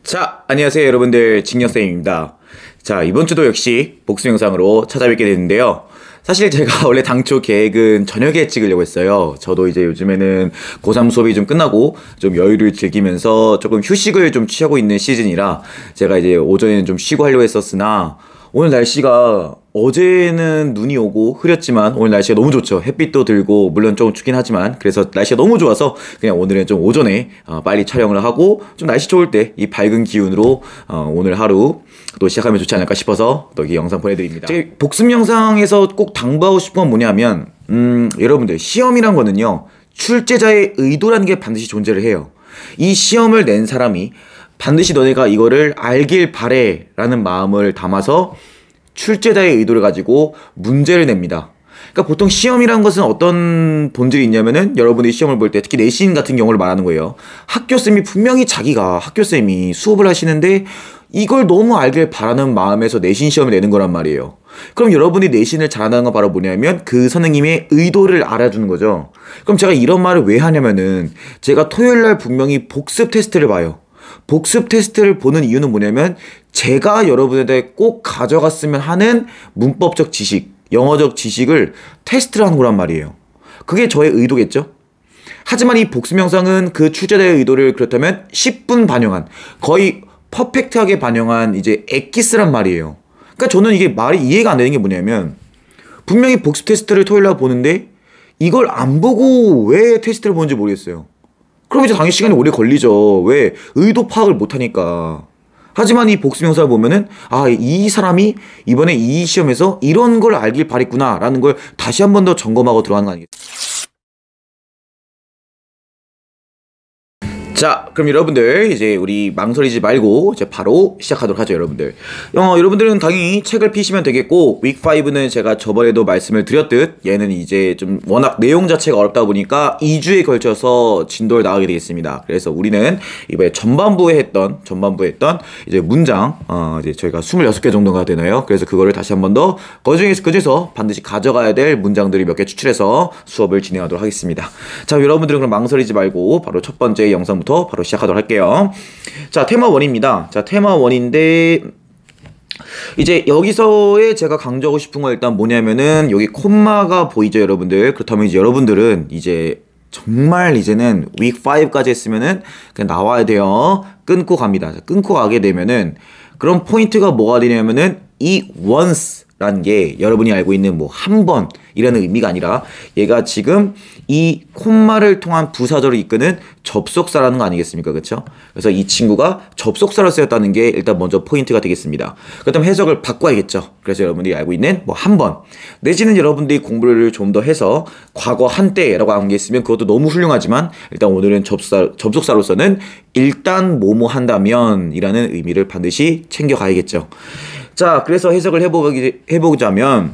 자, 안녕하세요 여러분들, 징여쌤입니다. 자, 이번 주도 역시 복습 영상으로 찾아뵙게 됐는데요. 사실 제가 원래 당초 계획은 저녁에 찍으려고 했어요. 저도 이제 요즘에는 고3 수업이 좀 끝나고 좀 여유를 즐기면서 조금 휴식을 좀 취하고 있는 시즌이라 제가 이제 오전에는 좀 쉬고 하려고 했었으나 오늘 날씨가 어제는 눈이 오고 흐렸지만 오늘 날씨가 너무 좋죠. 햇빛도 들고 물론 좀 춥긴 하지만 그래서 날씨가 너무 좋아서 그냥 오늘은 좀 오전에 빨리 촬영을 하고 좀 날씨 좋을 때 이 밝은 기운으로 오늘 하루 또 시작하면 좋지 않을까 싶어서 또 이 영상 보내드립니다. 제 복습 영상에서 꼭 당부하고 싶은 건 뭐냐면 여러분들, 시험이란 거는요 출제자의 의도라는 게 반드시 존재를 해요. 이 시험을 낸 사람이 반드시 너네가 이거를 알길 바래 라는 마음을 담아서 출제자의 의도를 가지고 문제를 냅니다. 그러니까 보통 시험이라는 것은 어떤 본질이 있냐면은 여러분들이 시험을 볼 때 특히 내신 같은 경우를 말하는 거예요. 학교쌤이 분명히 자기가 학교쌤이 수업을 하시는데 이걸 너무 알길 바라는 마음에서 내신 시험을 내는 거란 말이에요. 그럼 여러분이 내신을 잘한다는 건 바로 뭐냐면 그 선생님의 의도를 알아주는 거죠. 그럼 제가 이런 말을 왜 하냐면은 제가 토요일날 분명히 복습 테스트를 봐요. 복습 테스트를 보는 이유는 뭐냐면 제가 여러분한테 꼭 가져갔으면 하는 문법적 지식, 영어적 지식을 테스트를 하는 거란 말이에요. 그게 저의 의도겠죠? 하지만 이 복습 영상은 그 출제자의 의도를 그렇다면 10분 반영한, 거의 퍼펙트하게 반영한 이제 엑기스란 말이에요. 그러니까 저는 이게 말이 이해가 안 되는 게 뭐냐면 분명히 복습 테스트를 토요일날 보는데 이걸 안 보고 왜 테스트를 보는지 모르겠어요. 그럼 이제 당연히 시간이 오래 걸리죠. 왜? 의도 파악을 못하니까. 하지만 이 복습 영상을 보면은 이 사람이 이번에 이 시험에서 이런 걸 알길 바랬구나 라는 걸 다시 한 번 더 점검하고 들어가는 거 아니겠어요? 자, 그럼 여러분들 이제 우리 망설이지 말고 이제 바로 시작하도록 하죠. 여러분들 여러분들은 당연히 책을 피시면 되겠고, 윅5는 제가 저번에도 말씀을 드렸듯 얘는 이제 좀 워낙 내용 자체가 어렵다 보니까 2주에 걸쳐서 진도를 나가게 되겠습니다. 그래서 우리는 이번에 전반부에 했던 이제 문장 이제 저희가 26개 정도가 되나요? 그래서 그거를 다시 한 번 더 그중에서 반드시 가져가야 될 문장들이 몇 개 추출해서 수업을 진행하도록 하겠습니다. 자, 여러분들은 그럼 망설이지 말고 바로 첫 번째 영상부터 바로 시작하도록 할게요. 자, 테마 1입니다. 자, 테마 1인데 이제 여기서의 제가 강조하고 싶은 건 일단 뭐냐면은 여기 콤마가 보이죠, 여러분들. 그렇다면 이제 여러분들은 이제 정말 이제는 윅5까지 했으면은 그냥 나와야 돼요. 끊고 갑니다. 자, 끊고 가게 되면은 그런 포인트가 뭐가 되냐면은 이 once 라는 게 여러분이 알고 있는 뭐 한 번 이라는 의미가 아니라 얘가 지금 이 콤마를 통한 부사절을 이끄는 접속사라는 거 아니겠습니까? 그렇죠? 그래서 이 친구가 접속사로 쓰였다는 게 일단 먼저 포인트가 되겠습니다. 그렇다면 해석을 바꿔야겠죠. 그래서 여러분들이 알고 있는 뭐 한 번 내지는 여러분들이 공부를 좀 더 해서 과거 한때라고 한 게 있으면 그것도 너무 훌륭하지만 일단 오늘은 접속사로서는 일단 뭐뭐 한다면 이라는 의미를 반드시 챙겨가야겠죠. 자, 그래서 해석을 해보자면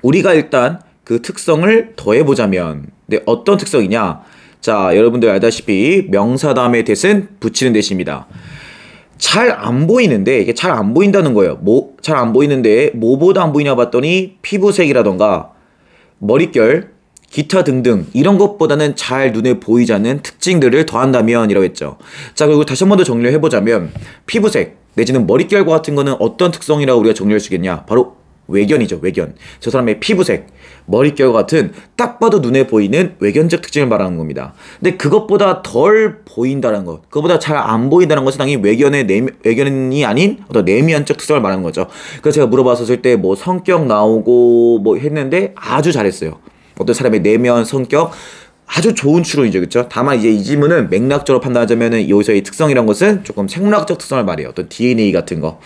우리가 일단 그 특성을 더해보자면 어떤 특성이냐? 자, 여러분들 알다시피 명사 다음에 대신 붙이는 대시입니다. 잘 안 보이는데 이게 잘 안 보인다는 거예요. 잘 안 보이는데 뭐보다 안 보이냐 봤더니 피부색이라던가 머릿결, 기타 등등 이런 것보다는 잘 눈에 보이지 않는 특징들을 더한다면 이라고 했죠. 자, 그리고 다시 한 번 더 정리를 해보자면 피부색 내지는 머릿결과 같은 거는 어떤 특성이라고 우리가 정리할 수 있겠냐? 바로 외견이죠. 외견. 저 사람의 피부색, 머릿결과 같은 딱 봐도 눈에 보이는 외견적 특징을 말하는 겁니다. 근데 그것보다 덜 보인다는 것, 그것보다 잘 안 보인다는 것은 당연히 외견이 아닌 어떤 내면적 특성을 말하는 거죠. 그래서 제가 물어봤었을 때 뭐 성격 나오고 뭐 했는데 아주 잘했어요. 어떤 사람의 내면, 성격 아주 좋은 추론이죠. 그렇죠? 다만 이제 이 질문은 맥락적으로 판단하자면은 여기서의 특성이란 것은 조금 생물학적 특성을 말해요. 어떤 DNA 같은 거.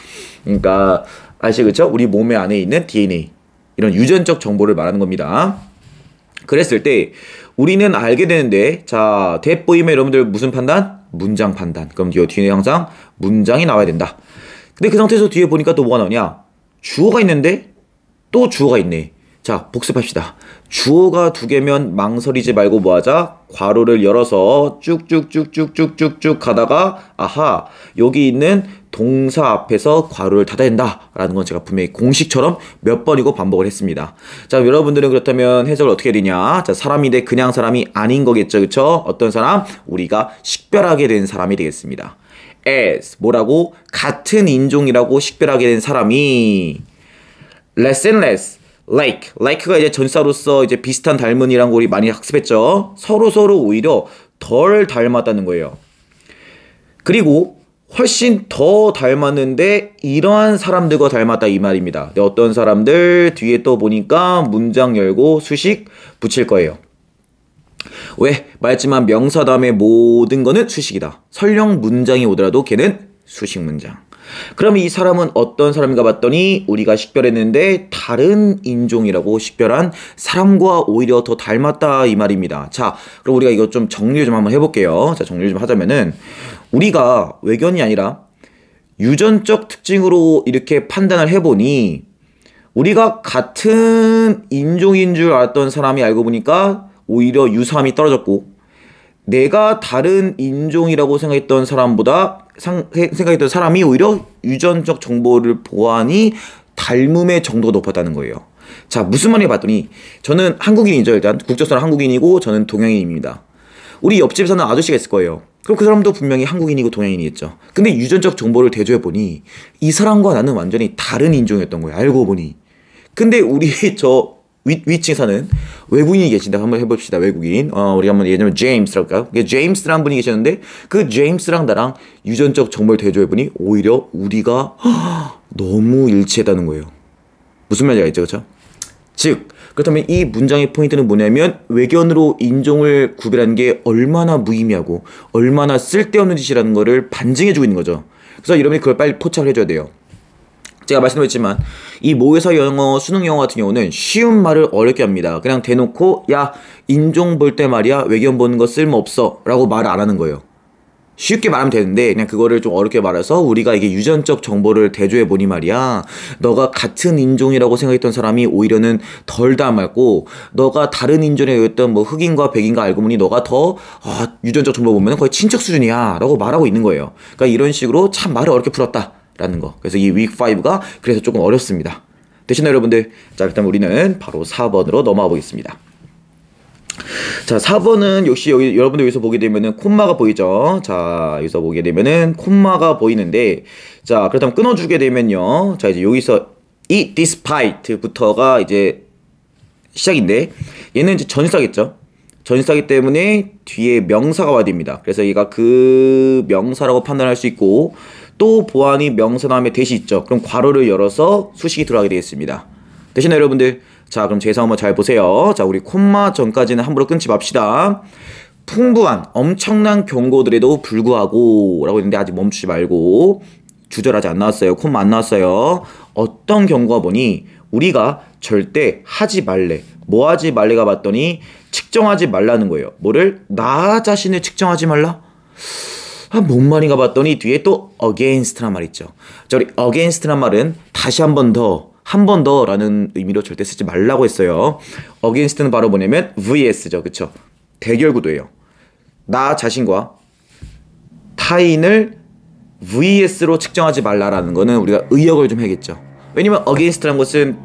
그러니까 아시겠죠? 우리 몸의 안에 있는 DNA. 이런 유전적 정보를 말하는 겁니다. 그랬을 때 우리는 알게 되는데 자, 대보이면 여러분들 무슨 판단? 문장 판단. 그럼 뒤에 항상 문장이 나와야 된다. 근데 그 상태에서 뒤에 보니까 또 뭐가 나오냐? 주어가 있는데 또 주어가 있네. 자, 복습합시다. 주어가 두 개면 망설이지 말고 뭐하자? 괄호를 열어서 쭉쭉쭉쭉쭉쭉쭉 가다가 여기 있는 동사 앞에서 괄호를 닫아야 된다라는 건 제가 분명히 공식처럼 몇 번이고 반복을 했습니다. 자, 여러분들은 그렇다면 해석을 어떻게 해야 되냐? 자, 사람인데 그냥 사람이 아닌 거겠죠, 그쵸? 어떤 사람? 우리가 식별하게 된 사람이 되겠습니다. as 뭐라고? 같은 인종이라고 식별하게 된 사람이 less and less like가 이제 전사로서 이제 비슷한 닮은이란 거 우리 많이 학습했죠. 서로 오히려 덜 닮았다는 거예요. 그리고 훨씬 더 닮았는데 이러한 사람들과 닮았다 이 말입니다. 네, 어떤 사람들 뒤에 또 보니까 문장 열고 수식 붙일 거예요. 왜? 말했지만 명사 다음에 모든 거는 수식이다. 설령 문장이 오더라도 걔는 수식 문장. 그럼 이 사람은 어떤 사람인가 봤더니 우리가 식별했는데 다른 인종이라고 식별한 사람과 오히려 더 닮았다 이 말입니다. 자, 그럼 우리가 이거 좀 정리 좀 한번 해볼게요. 자, 정리 좀 하자면은 우리가 외견이 아니라 유전적 특징으로 이렇게 판단을 해보니 우리가 같은 인종인 줄 알았던 사람이 알고 보니까 오히려 유사함이 떨어졌고 내가 다른 인종이라고 생각했던 사람보다 생각했던 사람이 오히려 유전적 정보를 보아하니 닮음의 정도가 높았다는 거예요. 자, 무슨 말인지 봤더니 저는 한국인이죠. 일단 국적선은 한국인이고 저는 동양인입니다. 우리 옆집에 사는 아저씨가 있을 거예요. 그럼 그 사람도 분명히 한국인이고 동양인이겠죠. 근데 유전적 정보를 대조해보니 이 사람과 나는 완전히 다른 인종이었던 거예요. 알고 보니. 근데 우리 저 위층에 사는 외국인이 계신다. 한번 해봅시다. 외국인. 우리가 한번 예를 들면 제임스라고 할까요? 제임스라는 분이 계셨는데 그 제임스랑 나랑 유전적 정보를 대조해보니 오히려 우리가 너무 일치했다는 거예요. 무슨 말인지 알겠죠? 그렇죠? 즉 그렇다면 이 문장의 포인트는 뭐냐면 외견으로 인종을 구별하는 게 얼마나 무의미하고 얼마나 쓸데없는 짓이라는 거를 반증해주고 있는 거죠. 그래서 여러분이 그걸 빨리 포착을 해줘야 돼요. 제가 말씀드렸지만 이 모의사 영어, 수능 영어 같은 경우는 쉬운 말을 어렵게 합니다. 그냥 대놓고 야 인종 볼 때 말이야 외견 보는 거 쓸모없어 라고 말을 안 하는 거예요. 쉽게 말하면 되는데 그냥 그거를 좀 어렵게 말해서 우리가 이게 유전적 정보를 대조해 보니 말이야 너가 같은 인종이라고 생각했던 사람이 오히려는 덜 닮았고 너가 다른 인종이었던 뭐 흑인과 백인과 알고 보니 너가 더 유전적 정보 보면 거의 친척 수준이야 라고 말하고 있는 거예요. 그러니까 이런 식으로 참 말을 어렵게 풀었다 라는 거. 그래서 이 week 5가 그래서 조금 어렵습니다. 대신에 여러분들 자 일단 우리는 바로 4번으로 넘어가 보겠습니다. 자 4번은 역시 여기 여러분들 여기서 보게 되면은 콤마가 보이죠. 자 여기서 보게 되면은 콤마가 보이는데 자 그렇다면 끊어주게 되면요 자 이제 여기서 이 despite부터가 이제 시작인데 얘는 이제 전사겠죠. 전사기 때문에 뒤에 명사가 와야 됩니다. 그래서 얘가 그 명사라고 판단할 수 있고 또 보안이 명사 다음에 대시 있죠. 그럼 괄호를 열어서 수식이 들어가게 되겠습니다. 대신에 여러분들 자 그럼 제 예상 한번 잘 보세요. 자 우리 콤마 전까지는 함부로 끊지 맙시다. 풍부한 엄청난 경고들에도 불구하고 라고 했는데 아직 멈추지 말고 주절 아직 안 나왔어요. 콤마 안 나왔어요. 어떤 경고가 보니 우리가 절대 하지 말래 뭐 하지 말래가 봤더니 측정하지 말라는 거예요. 뭐를? 나 자신을 측정하지 말라? 뭔 말인가 봤더니 뒤에 또 against란 말 있죠. 자 우리 against란 말은 다시 한 번 더 라는 의미로 절대 쓰지 말라고 했어요. against는 바로 뭐냐면 vs죠. 그쵸? 대결 구도예요. 나 자신과 타인을 vs로 측정하지 말라라는 거는 우리가 의역을 좀 해야겠죠. 왜냐면 against란 것은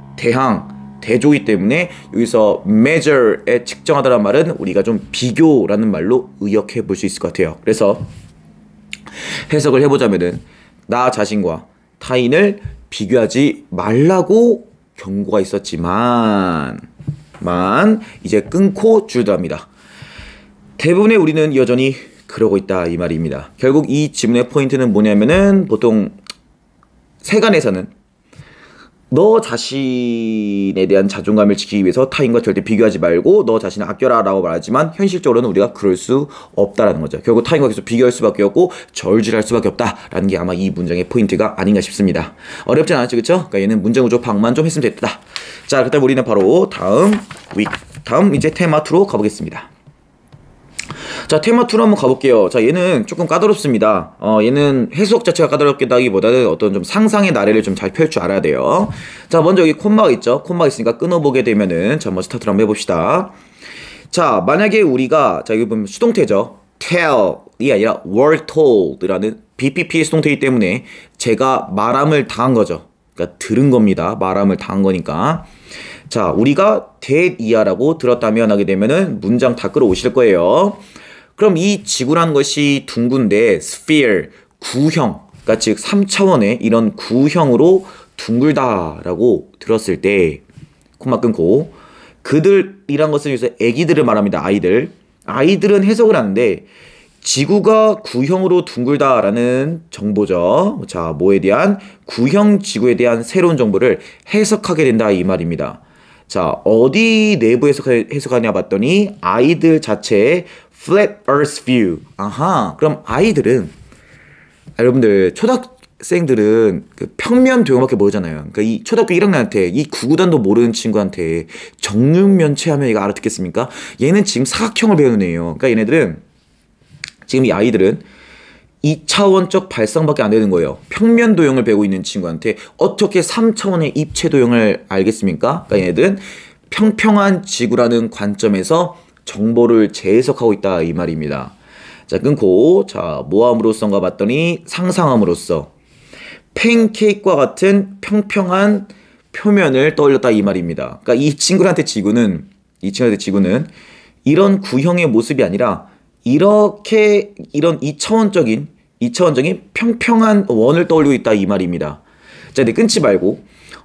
대조이기 때문에 여기서 measure에 측정하다란 말은 우리가 좀 비교라는 말로 의역해 볼 수 있을 것 같아요. 그래서 해석을 해보자면은 나 자신과 타인을 비교하지 말라고 경고가 있었지만 이제 끊고 줄답니다. 대부분의 우리는 여전히 그러고 있다 이 말입니다. 결국 이 질문의 포인트는 뭐냐면은 보통 세간에서는 너 자신에 대한 자존감을 지키기 위해서 타인과 절대 비교하지 말고 너 자신을 아껴라 라고 말하지만 현실적으로는 우리가 그럴 수 없다라는 거죠. 결국 타인과 계속 비교할 수밖에 없고 절주할 수밖에 없다라는 게 아마 이 문장의 포인트가 아닌가 싶습니다. 어렵진 않았죠, 그쵸? 그러니까 얘는 문장 구조 파악만 좀 했으면 됐다. 자, 그렇다면 우리는 바로 다음 이제 테마 2로 가보겠습니다. 자 테마 2로 한번 가볼게요. 자 얘는 조금 까다롭습니다. 얘는 해석 자체가 까다롭다기보다는 어떤 좀 상상의 나래를 좀 잘 펼 줄 알아야 돼요. 자 먼저 여기 콤마가 있죠. 콤마가 있으니까 끊어보게 되면은 자 한번 스타트를 한번 해봅시다. 자 만약에 우리가 자 여기 보면 수동태죠. tell이 아니라 were told라는 BPP의 수동태이기 때문에 제가 말함을 당한 거죠. 그러니까 들은 겁니다. 말함을 당한 거니까. 자 우리가 that 이하라고 들었다면 하게 되면은 문장 다 끌어오실 거예요. 그럼 이 지구라는 것이 둥근데 sphere 구형, 그러니까 즉 3차원의 이런 구형으로 둥글다라고 들었을 때 콤마 끊고 그들이란 것은 여기서 애기들을 말합니다. 아이들. 아이들은 해석을 하는데 지구가 구형으로 둥글다라는 정보죠. 자, 뭐에 대한 구형 지구에 대한 새로운 정보를 해석하게 된다 이 말입니다. 자, 어디 내부 해석하냐 봤더니 아이들 자체의 Flat Earth View. 아하, 그럼 아이들은 여러분들 초등학생들은 그 평면 도형밖에 모르잖아요. 그러니까 이 초등학교 1학년한테 이 구구단도 모르는 친구한테 정육면체하면 얘가 알아듣겠습니까? 얘는 지금 사각형을 배우는 애예요. 그러니까 얘네들은 지금 이 아이들은 2차원적 발상밖에 안 되는 거예요. 평면 도형을 배우고 있는 친구한테 어떻게 3차원의 입체 도형을 알겠습니까? 그러니까 얘네들은 평평한 지구라는 관점에서 정보를 재해석하고 있다 이 말입니다. 자, 끊고 자, 뭐함으로써인가 봤더니 상상함으로써 팬케이크와 같은 평평한 표면을 떠올렸다 이 말입니다. 그러니까 이 친구한테 지구는 이런 구형의 모습이 아니라 이렇게 이런 2차원적인 평평한 원을 떠올리고 있다 이 말입니다. 자, 근데 끊지 말고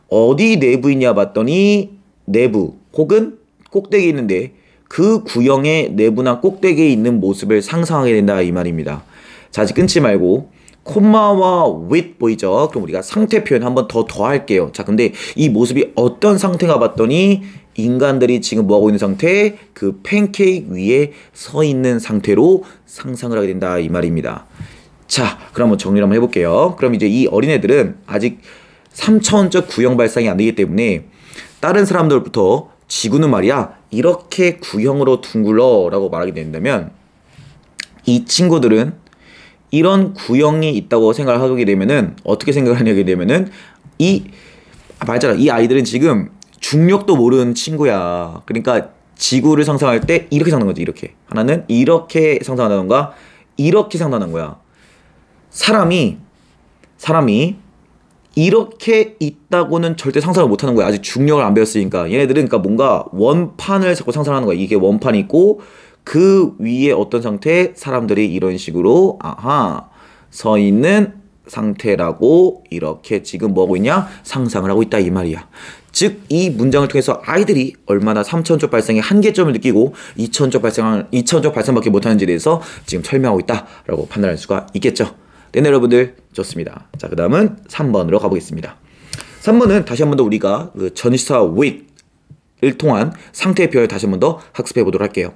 어디 내부이냐 봤더니 내부 혹은 꼭대기에 있는데 그 구형의 내부나 꼭대기에 있는 모습을 상상하게 된다 이 말입니다. 자, 아직 끊지 말고 콤마와 with 보이죠? 그럼 우리가 상태 표현 한번 더 더할게요. 자, 근데 이 모습이 어떤 상태가 봤더니 인간들이 지금 뭐하고 있는 상태? 그 팬케이크 위에 서 있는 상태로 상상을 하게 된다 이 말입니다. 자, 그럼 한번 정리를 한번 해볼게요. 그럼 이제 이 어린애들은 아직 3차원적 구형 발상이 안 되기 때문에 다른 사람들부터 지구는 말이야 이렇게 구형으로 둥글러 라고 말하게 된다면 이 친구들은 이런 구형이 있다고 생각을 하게 되면은 어떻게 생각을 하게 되면은 이 아이들은 지금 중력도 모르는 친구야. 그러니까 지구를 상상할 때 이렇게 상상하는 거지. 이렇게 하나는 이렇게 상상한다던가 이렇게 상상하는 거야. 사람이 이렇게 있다고는 절대 상상을 못하는 거야. 아직 중력을 안 배웠으니까. 얘네들은 그러니까 뭔가 원판을 자꾸 상상하는 거야. 이게 원판이 있고 그 위에 어떤 상태 사람들이 이런 식으로 서 있는 상태라고 이렇게 지금 뭐하고 있냐? 상상을 하고 있다 이 말이야. 즉 이 문장을 통해서 아이들이 얼마나 3차원적 발상의 한계점을 느끼고 2차원적 발상밖에 못하는지에 대해서 지금 설명하고 있다라고 판단할 수가 있겠죠. 네, 여러분들 좋습니다. 자, 그 다음은 3번으로 가보겠습니다. 3번은 다시 한 번 더 우리가 그 전치사 with을 통한 상태의 표현을 다시 한 번 더 학습해 보도록 할게요.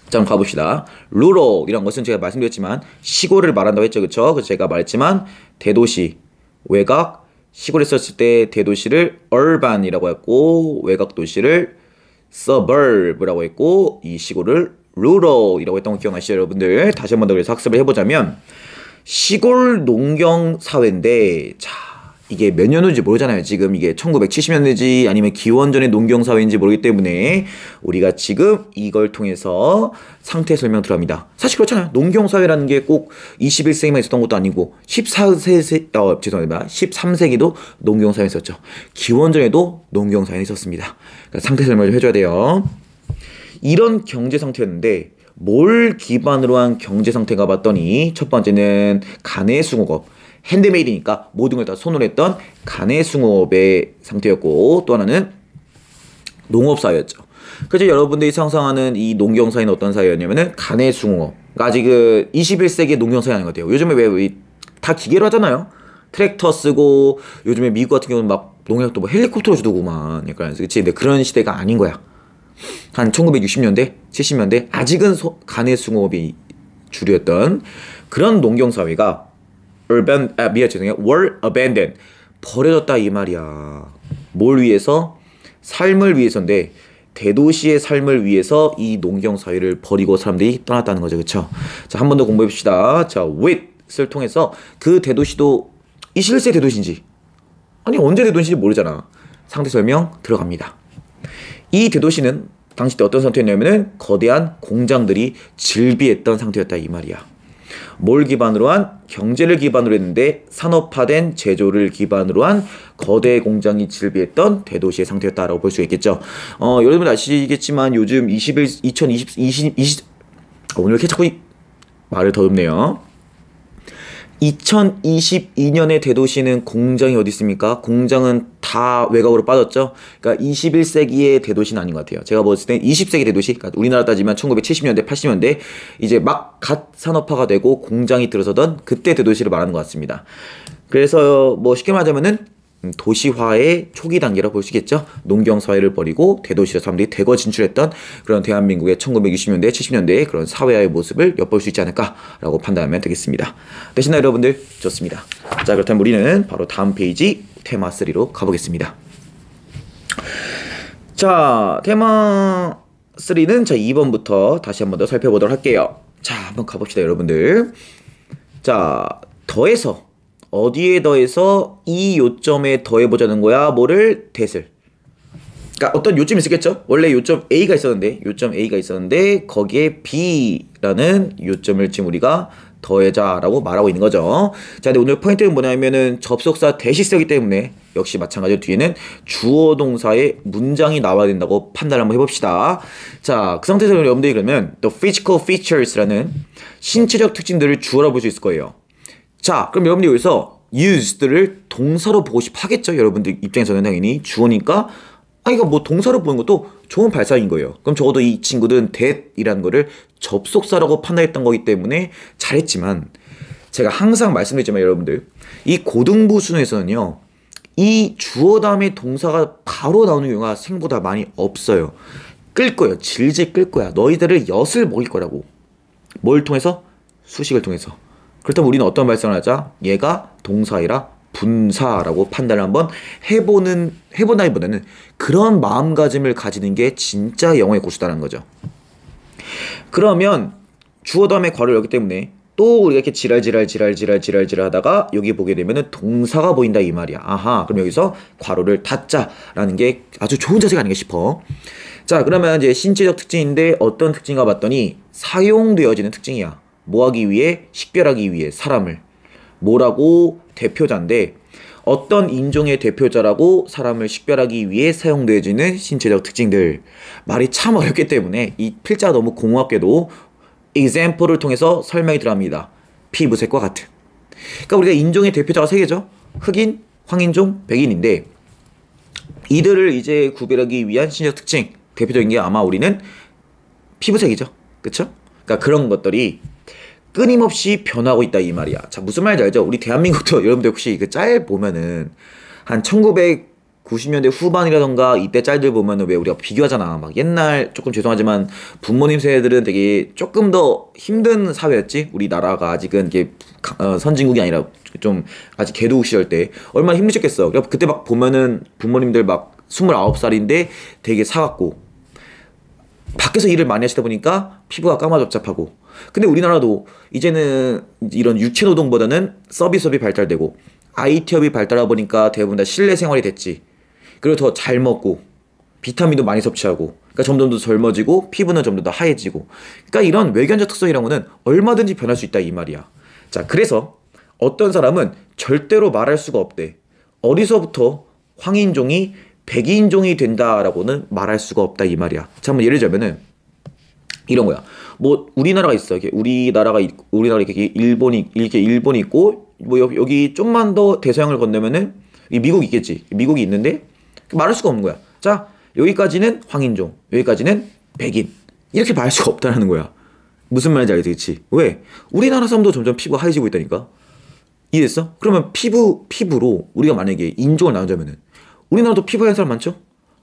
자, 한번 가봅시다. rural 이란 것은 제가 말씀드렸지만 시골을 말한다고 했죠. 그쵸? 그래서 제가 말했지만 대도시, 외곽, 시골에 썼을 때 대도시를 urban이라고 했고 외곽 도시를 suburb라고 했고 이 시골을 rural이라고 했던 거 기억나시죠 여러분들? 다시 한 번 더 그래서 학습을 해보자면 시골 농경 사회인데 자 이게 몇 년도인지 모르잖아요. 지금 이게 1970년대인지 아니면 기원전의 농경 사회인지 모르기 때문에 우리가 지금 이걸 통해서 상태 설명 들어갑니다. 사실 그렇잖아요. 농경 사회라는 게 꼭 21세기만 있었던 것도 아니고 13세기도 농경 사회 있었죠. 기원전에도 농경 사회 있었습니다. 그러니까 상태 설명을 해줘야 돼요. 이런 경제 상태였는데 뭘 기반으로 한 경제 상태가 봤더니 첫 번째는 가내수공업 핸드메이드니까 모든 걸 다 손으로 했던 가내수공업의 상태였고 또 하나는 농업사회였죠. 그래서 여러분들이 상상하는 이 농경사회는 어떤 사회였냐면은 가내수공업. 그러니까 아직 그 21세기의 농경사회 아닌 것 같아요. 요즘에 왜 다 기계로 하잖아요. 트랙터 쓰고 요즘에 미국 같은 경우는 막 농약도 뭐 헬리콥터로 주더구만. 약간 그치? 근데 그런 시대가 아닌 거야. 한 1960년대, 70년대 아직은 가내수공업이 주류였던 그런 농경사회가 were abandoned 버려졌다 이 말이야. 뭘 위해서? 삶을 위해서인데 대도시의 삶을 위해서 이 농경사회를 버리고 사람들이 떠났다는 거죠. 그쵸? 자, 한 번 더 공부해 봅시다. 자, with을 통해서 그 대도시도 21세기 대도시인지 아니 언제 대도시인지 모르잖아. 상태 설명 들어갑니다. 이 대도시는 당시 때 어떤 상태였냐면은 거대한 공장들이 즐비했던 상태였다 이 말이야. 뭘 기반으로 한? 경제를 기반으로 했는데 산업화된 제조를 기반으로 한 거대 공장이 즐비했던 대도시의 상태였다라고 볼 수 있겠죠. 여러분 아시겠지만 요즘 오늘 이렇게 자꾸 말을 더듬네요. 2022년의 대도시는 공장이 어디 있습니까? 공장은 다 외곽으로 빠졌죠. 그러니까 21세기의 대도시는 아닌 것 같아요. 제가 봤을 땐 20세기 대도시, 그러니까 우리나라 따지면 1970년대, 80년대 이제 막 갓 산업화가 되고 공장이 들어서던 그때 대도시를 말하는 것 같습니다. 그래서 뭐 쉽게 말하자면은 도시화의 초기 단계라고 볼 수 있겠죠. 농경 사회를 버리고 대도시로 사람들이 대거 진출했던 그런 대한민국의 1960년대, 70년대의 그런 사회화의 모습을 엿볼 수 있지 않을까라고 판단하면 되겠습니다. 되시나요, 여러분들? 좋습니다. 자, 그렇다면 우리는 바로 다음 페이지 테마 3로 가보겠습니다. 자, 테마 3는 자 2번부터 다시 한번 더 살펴보도록 할게요. 자, 한번 가봅시다, 여러분들. 자, 더해서 어디에 더해서 이 요점에 더해보자는 거야. 뭐를? that을. 그러니까 어떤 요점이 있었겠죠? 원래 요점 A가 있었는데 거기에 B라는 요점을 지금 우리가 더해자라고 말하고 있는 거죠. 자, 근데 오늘 포인트는 뭐냐면은 접속사 대시 쓰기 때문에 역시 마찬가지로 뒤에는 주어 동사의 문장이 나와야 된다고 판단을 한번 해봅시다. 자, 그 상태에서 여러분들이 그러면 the physical features라는 신체적 특징들을 주어라 볼 수 있을 거예요. 자, 그럼 여러분들이 여기서 used를 동사로 보고 싶어 하겠죠? 여러분들 입장에서는 당연히 주어니까 이거 뭐 동사로 보는 것도 좋은 발상인 거예요. 그럼 적어도 이 친구들은 that이라는 거를 접속사라고 판단했던 거기 때문에 잘했지만 제가 항상 말씀드리지만 여러분들 이 고등부 수준에서는요 이 주어 다음에 동사가 바로 나오는 경우가 생각보다 많이 없어요. 끌 거예요. 질질 끌 거야. 너희들을 엿을 먹일 거라고. 뭘 통해서? 수식을 통해서. 그렇다면 우리는 어떤 발상을 하자? 얘가 동사이라 분사라고 판단을 한번 해본다기보다는 그런 마음가짐을 가지는 게 진짜 영어의 고수다라는 거죠. 그러면 주어 다음에 괄호를 열기 때문에 또 우리가 이렇게 지랄 하다가 여기 보게 되면은 동사가 보인다 이 말이야. 아하, 그럼 여기서 괄호를 닫자라는 게 아주 좋은 자세가 아닌가 싶어. 자, 그러면 이제 신체적 특징인데 어떤 특징인가 봤더니 사용되어지는 특징이야. 뭐 하기 위해? 식별하기 위해 사람을. 뭐라고? 대표자인데 어떤 인종의 대표자라고 사람을 식별하기 위해 사용되어지는 신체적 특징들. 말이 참 어렵기 때문에 이 필자가 너무 공허하게도 example를 통해서 설명이 들어갑니다. 피부색과 같은. 그러니까 우리가 인종의 대표자가 세 개죠. 흑인, 황인종, 백인인데 이들을 이제 구별하기 위한 신체적 특징 대표적인 게 아마 우리는 피부색이죠. 그쵸? 그러니까 그런 것들이 끊임없이 변하고 있다 이 말이야. 자, 무슨 말인지 알죠? 우리 대한민국도 여러분들 혹시 그 짤 보면은 한 1990년대 후반이라던가 이때 짤들 보면은 왜 우리가 비교하잖아. 막 옛날 조금 죄송하지만 부모님 세대들은 되게 조금 더 힘든 사회였지. 우리나라가 아직은 이게 선진국이 아니라 좀 아직 개도국 시절 때 얼마나 힘드셨겠어. 그때 막 보면은 부모님들 막 29살인데 되게 사갑고 밖에서 일을 많이 하시다 보니까 피부가 까마잡잡하고. 근데 우리나라도 이제는 이런 육체노동보다는 서비스업이 발달되고 IT업이 발달하다 보니까 대부분 다 실내 생활이 됐지. 그리고 더 잘 먹고 비타민도 많이 섭취하고 그러니까 점점 더 젊어지고 피부는 점점 더 하얘지고. 그러니까 이런 외견적 특성이라는 거는 얼마든지 변할 수 있다 이 말이야. 자, 그래서 어떤 사람은 절대로 말할 수가 없대. 어디서부터 황인종이 백인종이 된다라고는 말할 수가 없다 이 말이야. 자, 한번 예를 들자면은 이런 거야. 뭐 우리나라가 있어. 이렇게 우리나라 이렇게 일본이 있고 뭐 여기 좀만 더 대서양을 건너면은 미국이 있겠지. 미국이 있는데 말할 수가 없는 거야. 자, 여기까지는 황인종, 여기까지는 백인 이렇게 말할 수가 없다는 거야. 무슨 말인지 알지, 그치? 왜? 우리나라 사람도 점점 피부가 하얘지고 있다니까. 이해됐어? 그러면 피부로 우리가 만약에 인종을 나누자면은 우리나라도 피부 하얀 사람 많죠?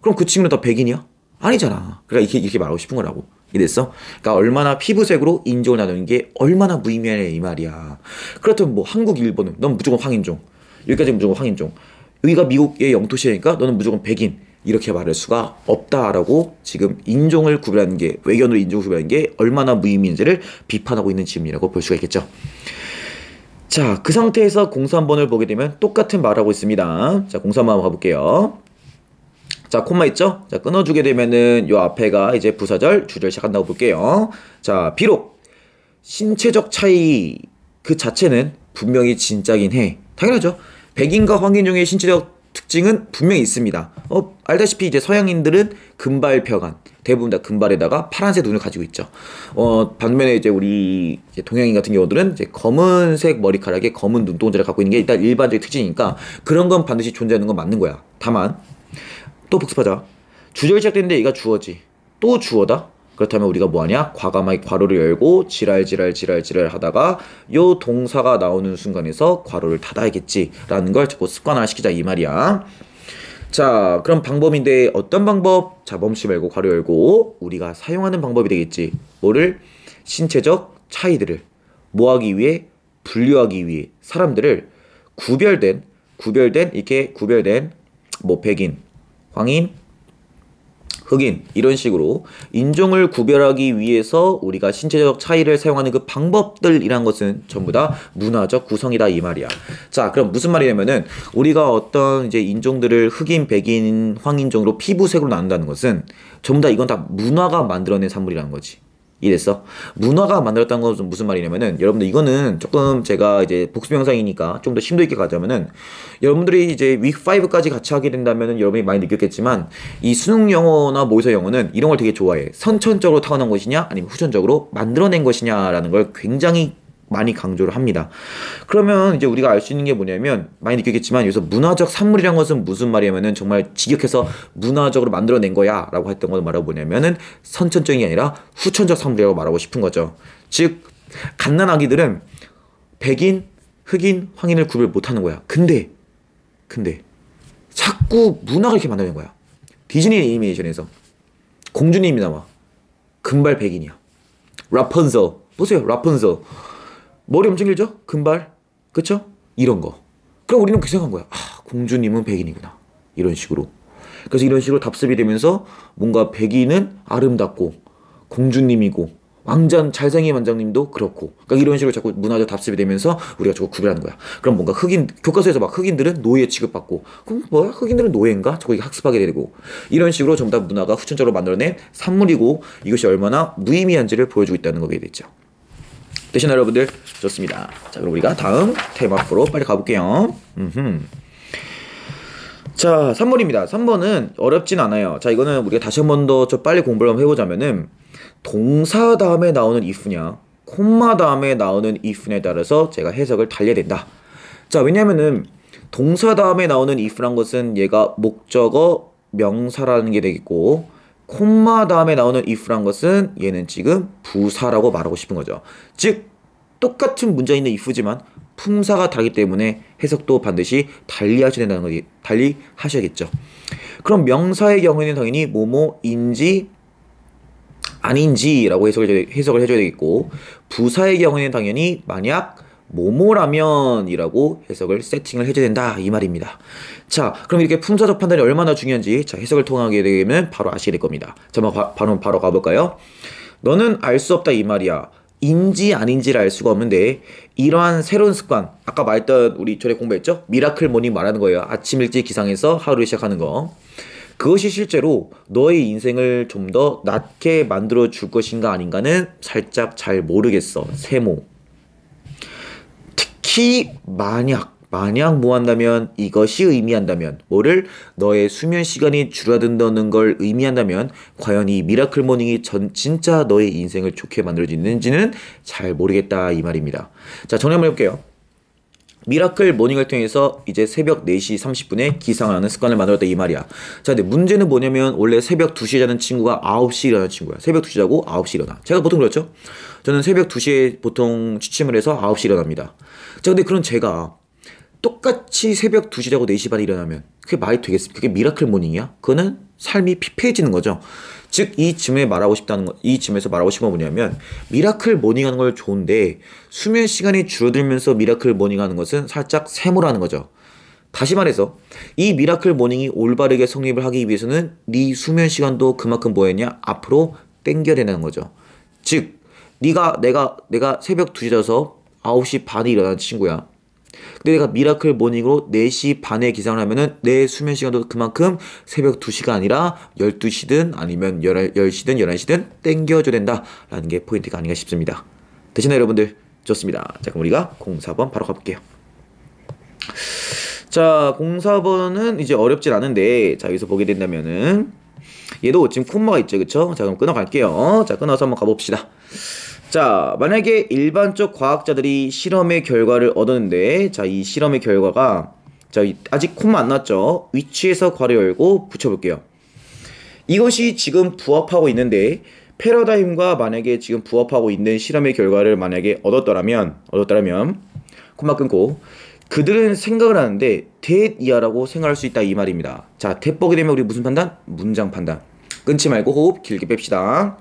그럼 그 친구는 다 백인이야? 아니잖아. 그러니까 이렇게 말하고 싶은 거라고. 이해됐어? 그러니까 얼마나 피부색으로 인종을 나누는 게 얼마나 무의미하냐 이 말이야. 그렇다면 뭐 한국, 일본은 넌 무조건 황인종, 여기까지 무조건 황인종, 여기가 미국의 영토시니까 너는 무조건 백인 이렇게 말할 수가 없다라고 지금 인종을 구별하는 게 외견으로 인종을 구별하는 게 얼마나 무의미인지를 비판하고 있는 지문이라고 볼 수가 있겠죠. 자, 그 상태에서 공수 한번을 보게 되면 똑같은 말하고 있습니다. 자, 공수 한번 가볼게요. 자, 콤마 있죠? 자, 끊어주게 되면은 요 앞에가 이제 부사절, 주절 시작한다고 볼게요. 자, 비록 신체적 차이 그 자체는 분명히 진짜긴 해. 당연하죠. 백인과 황인종의 신체적 특징은 분명히 있습니다. 알다시피 이제 서양인들은 금발펴간, 대부분 다 금발에다가 파란색 눈을 가지고 있죠. 반면에 이제 우리 이제 동양인 같은 경우들은 이제 검은색 머리카락에 검은 눈동자를 갖고 있는 게 일단 일반적인 특징이니까 그런 건 반드시 존재하는 건 맞는 거야. 다만 또 복습하자. 주절이 시작됐는데 얘가 주어지. 또 주어다? 그렇다면 우리가 뭐하냐? 과감하게 괄호를 열고 지랄 하다가 요 동사가 나오는 순간에서 괄호를 닫아야겠지라는 걸 자꾸 습관화시키자 이 말이야. 자, 그럼 방법인데 어떤 방법? 자, 멈추지 말고 괄호 열고 우리가 사용하는 방법이 되겠지. 뭐를? 신체적 차이들을 뭐하기 위해? 분류하기 위해 사람들을 구별된 이렇게 구별된 뭐 백인, 황인, 흑인 이런 식으로 인종을 구별하기 위해서 우리가 신체적 차이를 사용하는 그 방법들이란 것은 전부 다 문화적 구성이다 이 말이야. 자, 그럼 무슨 말이냐면은 우리가 어떤 이제 인종들을 흑인, 백인, 황인종으로 피부색으로 나눈다는 것은 전부 다 이건 다 문화가 만들어낸 산물이라는 거지. 이랬어. 문화가 만들었다는 것은 무슨 말이냐면은 여러분들 이거는 조금 제가 이제 복습 영상이니까 좀 더 심도 있게 가자면은 여러분들이 이제 윅5까지 같이 하게 된다면은 여러분이 많이 느꼈겠지만 이 수능 영어나 모의서 영어는 이런 걸 되게 좋아해. 선천적으로 타고난 것이냐 아니면 후천적으로 만들어낸 것이냐라는 걸 굉장히 많이 강조를 합니다. 그러면 이제 우리가 알 수 있는 게 뭐냐면 많이 느꼈겠지만 여기서 문화적 산물이란 것은 무슨 말이냐면은 정말 직역해서 문화적으로 만들어낸 거야 라고 했던 걸 말하고 뭐냐면은 선천적이 아니라 후천적 산물이라고 말하고 싶은 거죠. 즉 갓난아기들은 백인, 흑인, 황인을 구별 못하는 거야. 근데 자꾸 문화가 이렇게 만들어낸 거야. 디즈니 애니메이션에서 공주님이 나와. 금발 백인이야. 라푼젤 보세요. 라푼젤 머리 엄청 길죠? 금발. 그쵸? 이런 거. 그럼 우리는 그렇게 생각한 거야. 아, 공주님은 백인이구나. 이런 식으로. 그래서 이런 식으로 답습이 되면서 뭔가 백인은 아름답고 공주님이고 잘생긴 왕자님도 그렇고. 그러니까 이런 식으로 자꾸 문화적 답습이 되면서 우리가 저거 구별하는 거야. 그럼 뭔가 교과서에서 막 흑인들은 노예 취급받고 그럼 뭐야? 흑인들은 노예인가? 자꾸 학습하게 되고 이런 식으로 전부 다 문화가 후천적으로 만들어낸 산물이고 이것이 얼마나 무의미한지를 보여주고 있다는 거게 되죠. 되시나요 여러분들? 좋습니다. 자, 그럼 우리가 다음 테마 앞으로 빨리 가볼게요. 자, 3번입니다. 3번은 어렵진 않아요. 자, 이거는 우리가 다시 한 번 더 좀 빨리 공부를 한번 해보자면은 동사 다음에 나오는 if냐 콤마 다음에 나오는 if냐에 따라서 제가 해석을 달려야 된다. 자, 왜냐면은 동사 다음에 나오는 if란 것은 얘가 목적어 명사라는 게 되겠고 콤마 다음에 나오는 if란 것은 얘는 지금 부사라고 말하고 싶은 거죠. 즉 똑같은 문장에 있는 if지만 품사가 다르기 때문에 해석도 반드시 달리하셔야 된다는 거지. 달리하셔야겠죠. 그럼 명사의 경우에는 당연히 뭐뭐인지 아닌지라고 해석을 해줘야 되겠고 부사의 경우에는 당연히 만약 뭐뭐라면이라고 해석을 세팅을 해줘야 된다 이 말입니다. 자, 그럼 이렇게 품사적 판단이 얼마나 중요한지 자 해석을 통하게 되면 바로 아시게 될 겁니다. 자, 바로 가볼까요? 너는 알 수 없다 이 말이야. 인지 아닌지를 알 수가 없는데 이러한 새로운 습관 아까 말했던 우리 전에 공부했죠? 미라클 모닝 말하는 거예요. 아침 일찍 기상해서 하루를 시작하는 거. 그것이 실제로 너의 인생을 좀 더 낫게 만들어 줄 것인가 아닌가는 살짝 잘 모르겠어. 세모. 특히 만약 뭐 한다면 이것이 의미한다면 뭐를 너의 수면 시간이 줄어든다는 걸 의미한다면 과연 이 미라클 모닝이 진짜 너의 인생을 좋게 만들어지는지는 잘 모르겠다 이 말입니다. 자, 정리 한번 해볼게요. 미라클 모닝을 통해서 이제 새벽 4시 30분에 기상하는 습관을 만들었다 이 말이야. 자, 근데 문제는 뭐냐면 원래 새벽 2시에 자는 친구가 9시에 일어나는 친구야. 새벽 2시 자고 9시에 일어나. 제가 보통 그렇죠? 저는 새벽 2시에 보통 취침을 해서 9시에 일어납니다. 자, 근데 그런 제가 똑같이 새벽 2시 자고 4시 반에 일어나면 그게 말이 되겠습니까? 그게 미라클 모닝이야? 그거는 삶이 피폐해지는 거죠. 즉 이 쯤에서 말하고 싶은 건 뭐냐면 미라클 모닝 하는 걸 좋은데 수면 시간이 줄어들면서 미라클 모닝 하는 것은 살짝 세모라는 거죠. 다시 말해서 이 미라클 모닝이 올바르게 성립을 하기 위해서는 네 수면 시간도 그만큼 뭐였냐? 앞으로 당겨야 된다는 거죠. 즉 내가 새벽 2시 자서 9시 반에 일어나는 친구야. 근데 내가 미라클 모닝으로 4시 반에 기상을 하면은 내 수면 시간도 그만큼 새벽 2시가 아니라 12시든 아니면 10시든 11시든 땡겨줘야 된다라는 게 포인트가 아닌가 싶습니다. 되시나요 여러분들? 좋습니다. 자, 그럼 우리가 04번 바로 가볼게요. 자, 04번은 이제 어렵진 않은데 자, 여기서 보게 된다면은 얘도 지금 콤마가 있죠, 그쵸? 자, 그럼 끊어갈게요. 자, 끊어서 한번 가봅시다. 자, 만약에 일반적 과학자들이 실험의 결과를 얻었는데, 자, 이 실험의 결과가, 자, 아직 콤마 안 났죠? 위치에서 괄호 열고 붙여볼게요. 이것이 지금 부합하고 있는데, 패러다임과 만약에 지금 부합하고 있는 실험의 결과를 만약에 얻었더라면, 콤마 끊고, 그들은 생각을 하는데, that 이하라고 생각할 수 있다, 이 말입니다. 자, that 보게 되면 우리 무슨 판단? 문장 판단. 끊지 말고 호흡 길게 뺍시다.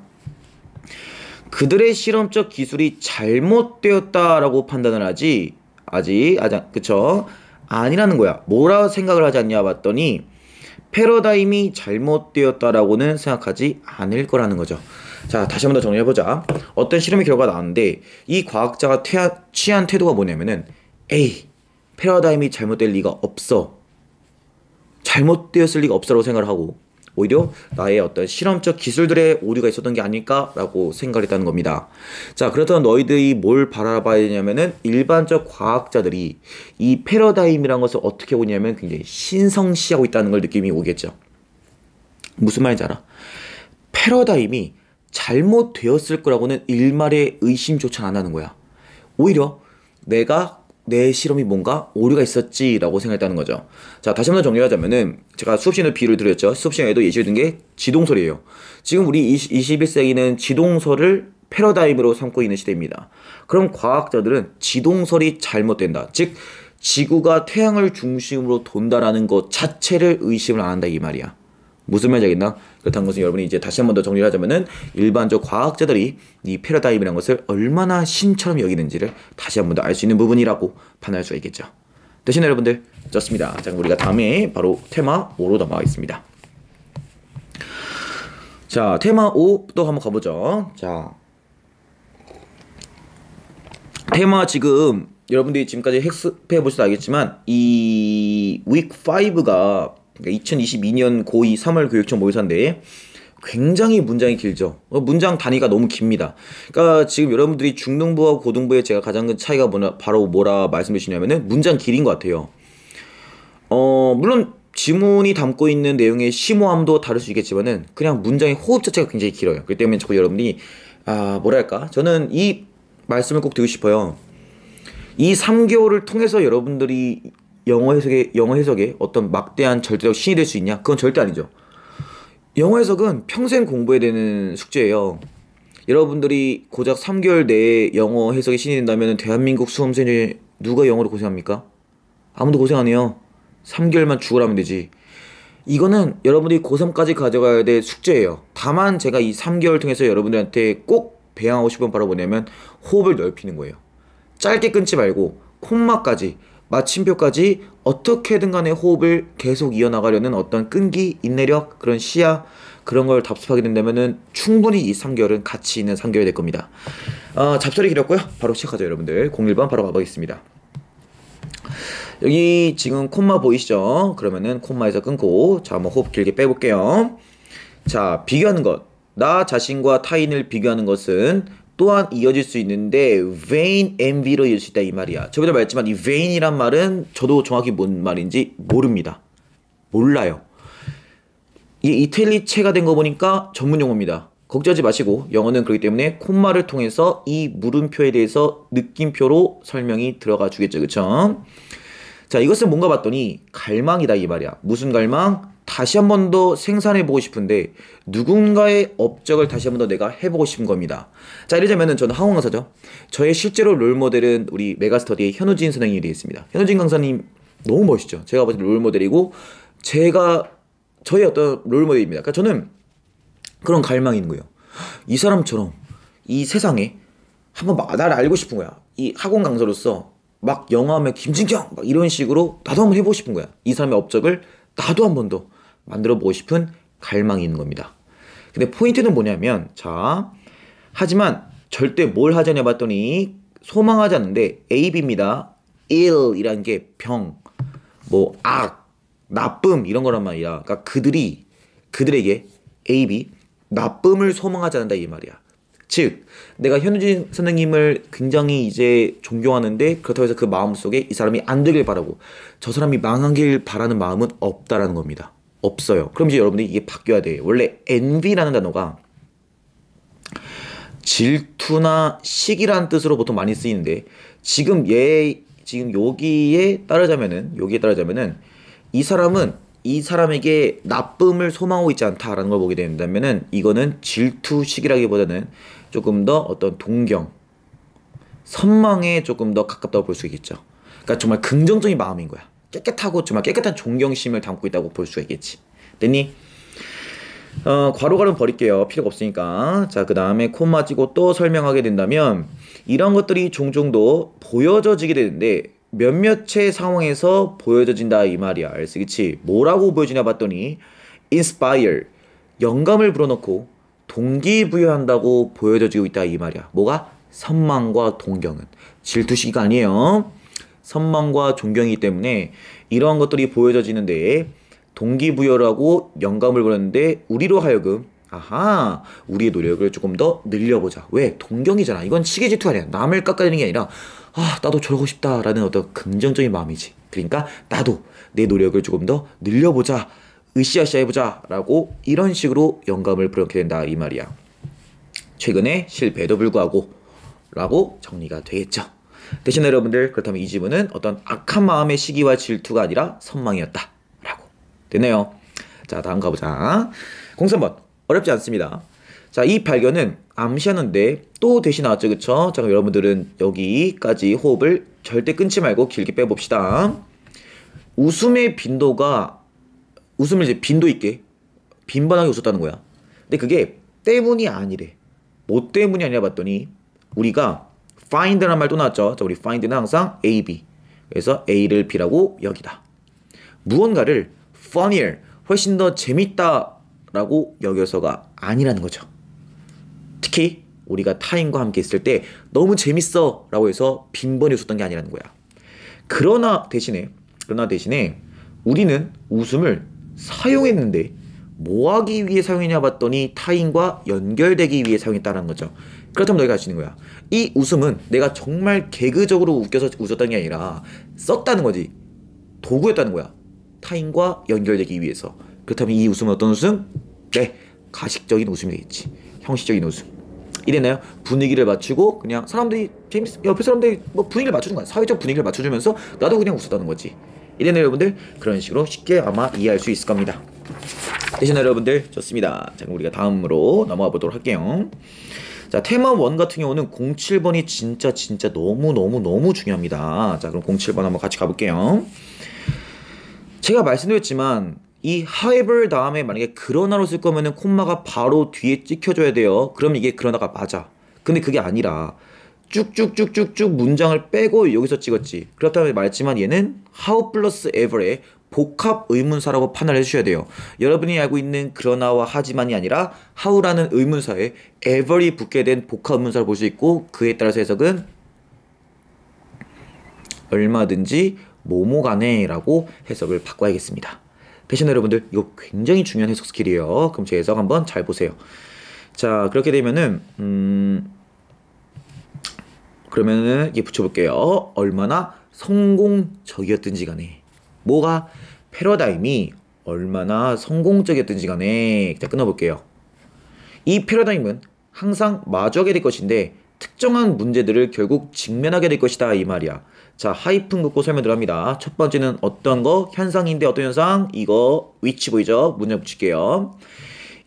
그들의 실험적 기술이 잘못되었다라고 판단을 하지, 그쵸? 아니라는 거야. 뭐라 생각을 하지 않냐 봤더니, 패러다임이 잘못되었다라고는 생각하지 않을 거라는 거죠. 자, 다시 한번 더 정리해보자. 어떤 실험의 결과가 나왔는데, 이 과학자가 취한 태도가 뭐냐면은, 에이, 패러다임이 잘못될 리가 없어. 잘못되었을 리가 없어라고 생각을 하고, 오히려 나의 어떤 실험적 기술들의 오류가 있었던 게 아닐까라고 생각을 했다는 겁니다. 자, 그렇다면 너희들이 뭘 바라봐야 되냐면은 일반적 과학자들이 이 패러다임이라는 것을 어떻게 보냐면 굉장히 신성시하고 있다는 걸 느낌이 오겠죠. 무슨 말인지 알아? 패러다임이 잘못되었을 거라고는 일말의 의심조차 안 하는 거야. 오히려 내 실험이 뭔가 오류가 있었지라고 생각했다는 거죠. 자, 다시 한번 정리하자면은 제가 수업 시간에 비유를 드렸죠. 수업 시간에도 예시를 든 게 지동설이에요. 지금 우리 21세기는 지동설을 패러다임으로 삼고 있는 시대입니다. 그럼 과학자들은 지동설이 잘못된다. 즉 지구가 태양을 중심으로 돈다라는 것 자체를 의심을 안 한다 이 말이야. 무슨 말인지 알겠나? 그렇다는 것은 여러분이 이제 다시 한 번 더 정리를 하자면은 일반적 과학자들이 이 패러다임이라는 것을 얼마나 신처럼 여기는지를 다시 한 번 더 알 수 있는 부분이라고 판단할 수가 있겠죠. 대신 여러분들 좋습니다. 자, 우리가 다음에 바로 테마 5로 넘어가겠습니다. 자, 테마 5 또 한번 가보죠. 자, 테마 지금 여러분들이 지금까지 학습해 보셔도 알겠지만 이 week 5가 그러니까 2022년 고2 3월 교육청 모의사인데 굉장히 문장이 길죠. 문장 단위가 너무 깁니다. 그러니까 지금 여러분들이 중등부하고 고등부의 제가 가장 큰 차이가 바로 뭐라 말씀해 주시냐면은 문장 길인 것 같아요. 물론 지문이 담고 있는 내용의 심오함도 다를 수 있겠지만은 그냥 문장의 호흡 자체가 굉장히 길어요. 그렇기 때문에 자꾸 여러분이 뭐랄까 저는 이 말씀을 꼭 드리고 싶어요. 이 3개월을 통해서 여러분들이 영어 해석에 어떤 막대한 절대적 신이 될 수 있냐? 그건 절대 아니죠. 영어 해석은 평생 공부해야 되는 숙제예요. 여러분들이 고작 3개월 내에 영어 해석에 신이 된다면 대한민국 수험생이 누가 영어로 고생합니까? 아무도 고생 안 해요. 3개월만 죽으라면 되지. 이거는 여러분들이 고3까지 가져가야 될 숙제예요. 다만 제가 이 3개월 통해서 여러분들한테 꼭 배양하고 싶은 바로 뭐냐면 호흡을 넓히는 거예요. 짧게 끊지 말고 콤마까지 마침표까지 어떻게든 간에 호흡을 계속 이어나가려는 어떤 끈기, 인내력, 그런 시야 그런 걸 답습하게 된다면은 충분히 이 3개월은 가치 있는 3개월이 될 겁니다. 잡설이 길었고요. 바로 시작하죠 여러분들. 01번 바로 가보겠습니다. 여기 지금 콤마 보이시죠? 그러면은 콤마에서 끊고 자 한번 호흡 길게 빼볼게요. 자, 비교하는 것. 나 자신과 타인을 비교하는 것은 또한 이어질 수 있는데 vain envy로 이어질 수 있다 이 말이야. 저번에 말했지만 이 vain이란 말은 저도 정확히 뭔 말인지 모릅니다. 몰라요. 이게 이탈리체가 된 거 보니까 전문 용어입니다. 걱정하지 마시고 영어는 그렇기 때문에 콤마를 통해서 이 물음표에 대해서 느낌표로 설명이 들어가 주겠죠. 그쵸? 자, 이것은 뭔가 봤더니 갈망이다 이 말이야. 무슨 갈망? 다시 한 번 더 생산해보고 싶은데 누군가의 업적을 다시 한 번 더 내가 해보고 싶은 겁니다. 자, 이러자면은 저는 학원 강사죠. 저의 실제로 롤모델은 우리 메가스터디의 현우진 선생님이 되어 있습니다. 현우진 강사님 너무 멋있죠. 제가 봤을 때 롤모델이고 저의 어떤 롤모델입니다. 그러니까 저는 그런 갈망이 있는 거예요. 이 사람처럼 이 세상에 한번 나를 알고 싶은 거야. 이 학원 강사로서 막 영화하면 김진경 막 이런 식으로 나도 한번 해보고 싶은 거야. 이 사람의 업적을 나도 한 번 더 만들어보고 싶은 갈망이 있는 겁니다. 근데 포인트는 뭐냐면 자, 하지만 절대 뭘 하자냐 봤더니 소망하지 않는데 AB입니다. ill이라는 게 병, 뭐 악, 나쁨 이런 거란 말이야. 그러니까 그들에게 AB 나쁨을 소망하지 않는다 이 말이야. 즉 내가 현우진 선생님을 굉장히 이제 존경하는데 그렇다고 해서 그 마음속에 이 사람이 안 되길 바라고 저 사람이 망하길 바라는 마음은 없다라는 겁니다. 없어요. 그럼 이제 여러분들이 이게 바뀌어야 돼. 원래 envy라는 단어가 질투나 시기라는 뜻으로 보통 많이 쓰이는데 지금 여기에 따르자면은 이 사람은 이 사람에게 나쁨을 소망하고 있지 않다라는 걸 보게 된다면은 이거는 질투 시기라기보다는 조금 더 어떤 동경, 선망에 조금 더 가깝다고 볼 수 있겠죠. 그러니까 정말 긍정적인 마음인 거야. 깨끗하고 정말 깨끗한 존경심을 담고 있다고 볼 수가 있겠지. 됐니? 괄호괄호는 버릴게요. 필요가 없으니까. 자, 그 다음에 콤마 찍고 또 설명하게 된다면 이런 것들이 종종도 보여져지게 되는데 몇몇의 상황에서 보여져진다 이 말이야. 알겠어? 그치? 뭐라고 보여지냐 봤더니 inspire, 영감을 불어넣고 동기부여한다고 보여져지고 있다 이 말이야. 뭐가? 선망과 동경은. 질투시기가 아니에요. 선망과 존경이기 때문에 이러한 것들이 보여져지는데 동기부여를 하고 영감을 보냈는데 우리로 하여금 우리의 노력을 조금 더 늘려보자. 왜? 동경이잖아. 이건 시기질투가 아니야. 남을 깎아내리는 게 아니라 나도 저러고 싶다라는 어떤 긍정적인 마음이지. 그러니까 나도 내 노력을 조금 더 늘려보자. 으쌰으쌰 해보자 라고 이런 식으로 영감을 불어넣게 된다 이 말이야. 최근에 실패에도 불구하고 라고 정리가 되겠죠. 대신 여러분들 그렇다면 이 지문은 어떤 악한 마음의 시기와 질투가 아니라 선망이었다 라고 됐네요. 자, 다음 가보자. 03번 어렵지 않습니다. 자, 이 발견은 암시하는데 또 대신 나왔죠. 그쵸? 자, 그럼 여러분들은 여기까지 호흡을 절대 끊지 말고 길게 빼봅시다. 웃음의 빈도가 웃음을 이제 빈도 있게 빈번하게 웃었다는 거야. 근데 그게 때문이 아니래. 뭐 때문이 아니라 봤더니 우리가 find라는 말 또 나왔죠. 자, 우리 find는 항상 A, B. 그래서 A를 B라고 여기다. 무언가를 funnier, 훨씬 더 재밌다라고 여겨서가 아니라는 거죠. 특히 우리가 타인과 함께 있을 때 너무 재밌어 라고 해서 빈번히 웃었던 게 아니라는 거야. 그러나 대신에 우리는 웃음을 사용했는데 뭐 하기 위해 사용했냐 봤더니 타인과 연결되기 위해 사용했다는 거죠. 그렇다면 너희가 알 수 있는 거야. 이 웃음은 내가 정말 개그적으로 웃겨서 웃었다는 게 아니라 썼다는 거지. 도구였다는 거야. 타인과 연결되기 위해서. 그렇다면 이 웃음은 어떤 웃음? 네, 가식적인 웃음이 되겠지. 형식적인 웃음. 이랬나요? 분위기를 맞추고 그냥 사람들이 옆에 사람들이 뭐 분위기를 맞춰준 거야. 사회적 분위기를 맞춰주면서 나도 그냥 웃었다는 거지. 이랬나요 여러분들? 그런 식으로 쉽게 아마 이해할 수 있을 겁니다. 대신 여러분들 좋습니다. 자, 그럼 우리가 다음으로 넘어가 보도록 할게요. 자, 테마 1 같은 경우는 07번이 진짜 너무 중요합니다. 자, 그럼 07번 한번 같이 가볼게요. 제가 말씀드렸지만 이 however 다음에 만약에 그러나로 쓸 거면은 콤마가 바로 뒤에 찍혀줘야 돼요. 그럼 이게 그러나가 맞아. 근데 그게 아니라 쭉쭉쭉쭉쭉 문장을 빼고 여기서 찍었지. 그렇다면 말했지만 얘는 how 플러스 ever의 복합 의문사라고 판단을 해주셔야 돼요. 여러분이 알고 있는 그러나와 하지만이 아니라 how라는 의문사에 ever이 붙게 된 복합 의문사를 볼 수 있고 그에 따라서 해석은 얼마든지 뭐뭐간에 라고 해석을 바꿔야겠습니다. 대신 여러분들 이거 굉장히 중요한 해석 스킬이에요. 그럼 제 해석 한번 잘 보세요. 자, 그렇게 되면은 그러면은 이게 붙여볼게요. 얼마나 성공적이었든지 간에 뭐가 패러다임이 얼마나 성공적이었든지 간에 자, 끊어볼게요. 이 패러다임은 항상 마주하게 될 것인데 특정한 문제들을 결국 직면하게 될 것이다 이 말이야. 자, 하이픈 긋고 설명 들어갑니다. 첫 번째는 어떤 거? 현상인데 어떤 현상? 이거 위치 보이죠? 문장 붙일게요.